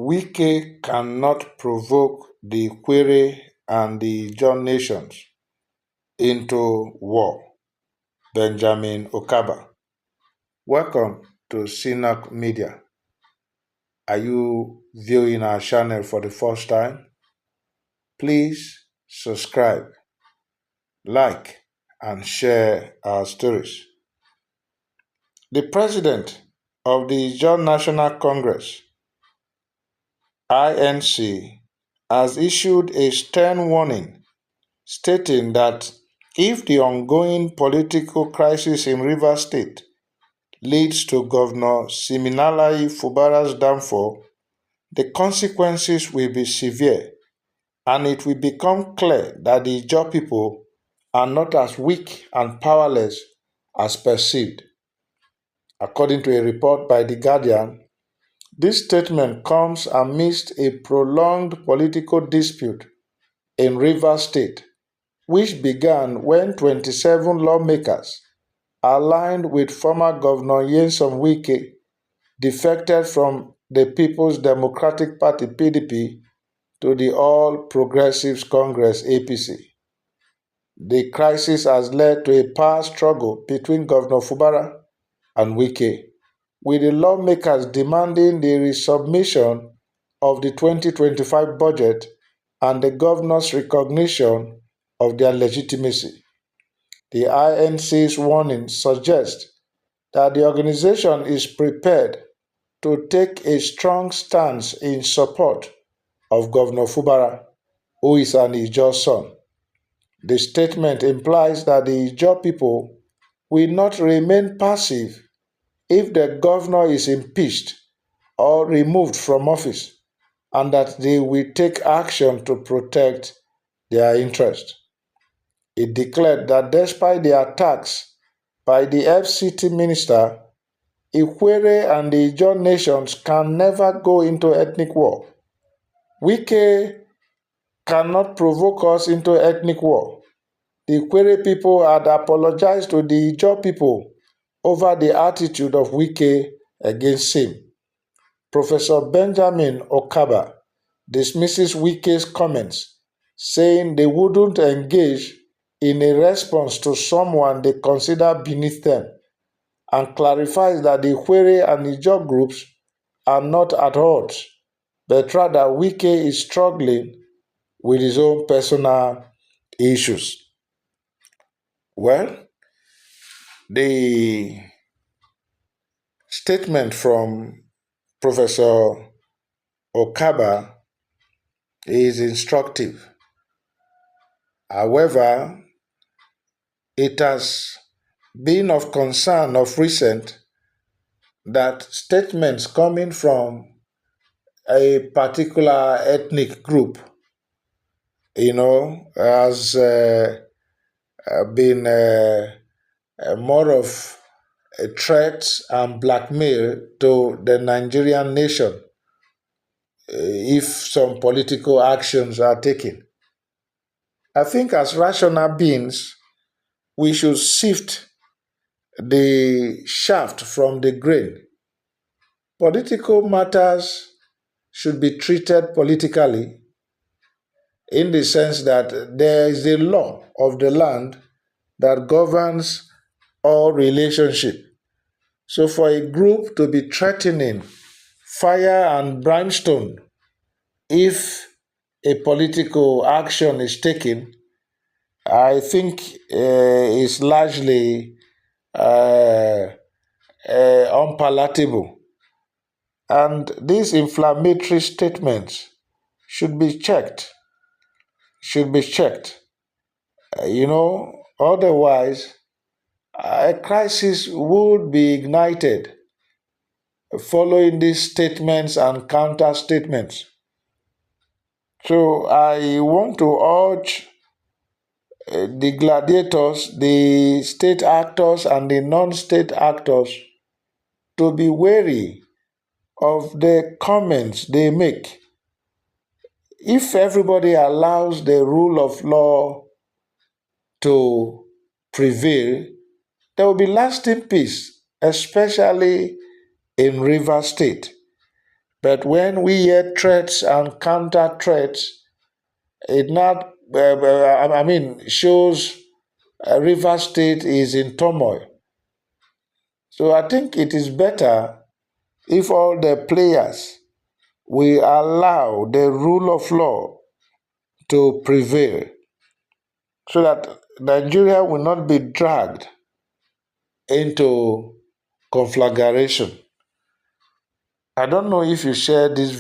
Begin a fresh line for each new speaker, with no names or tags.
Wike cannot provoke the Ikwerre and the Ijaw nations into war. Benjamin Okaba. Welcome to Synac Media. Are you viewing our channel for the first time? Please subscribe, like, and share our stories. The President of the Ijaw National Congress, INC, has issued a stern warning stating that if the ongoing political crisis in Rivers State leads to Governor Siminalayi Fubara's downfall, the consequences will be severe, and it will become clear that the Ijaw people are not as weak and powerless as perceived. According to a report by The Guardian, this statement comes amidst a prolonged political dispute in Rivers State, which began when 27 lawmakers aligned with former Governor Nyesom Wike defected from the People's Democratic Party (PDP) to the All Progressives Congress (APC). The crisis has led to a power struggle between Governor Fubara and Wike, with the lawmakers demanding the resubmission of the 2025 budget and the governor's recognition of their legitimacy. The INC's warning suggests that the organization is prepared to take a strong stance in support of Governor Fubara, who is an Ijaw son. The statement implies that the Ijaw people will not remain passive if the governor is impeached or removed from office, and that they will take action to protect their interests. It declared that despite the attacks by the FCT minister, Ikwerre and the Ijaw nations can never go into ethnic war. Wike cannot provoke us into ethnic war. The Ikwerre people had apologized to the Ijaw people over the attitude of Wike against him. Professor Benjamin Okaba dismisses Wike's comments, saying they wouldn't engage in a response to someone they consider beneath them, and clarifies that the Ikwerre and Ijaw groups are not at odds, but rather Wike is struggling with his own personal issues. Well, the statement from Professor Okaba is instructive. However, it has been of concern of recent that statements coming from a particular ethnic group, has been more of a threat and blackmail to the Nigerian nation if some political actions are taken. I think as rational beings, we should sift the shaft from the grain. Political matters should be treated politically in the sense that there is a law of the land that governs all relationship. So for a group to be threatening fire and brimstone if a political action is taken, I think is largely unpalatable. And these inflammatory statements should be checked. Otherwise, a crisis would be ignited following these statements and counter statements. So I want to urge the gladiators, the state actors, and the non-state actors to be wary of the comments they make. If everybody allows the rule of law to prevail, there will be lasting peace, especially in Rivers State. But when we hear threats and counter threats, it not, I mean, shows River State is in turmoil. So I think it is better if all the players we allow the rule of law to prevail so that Nigeria will not be dragged into conflagration. I don't know if you share this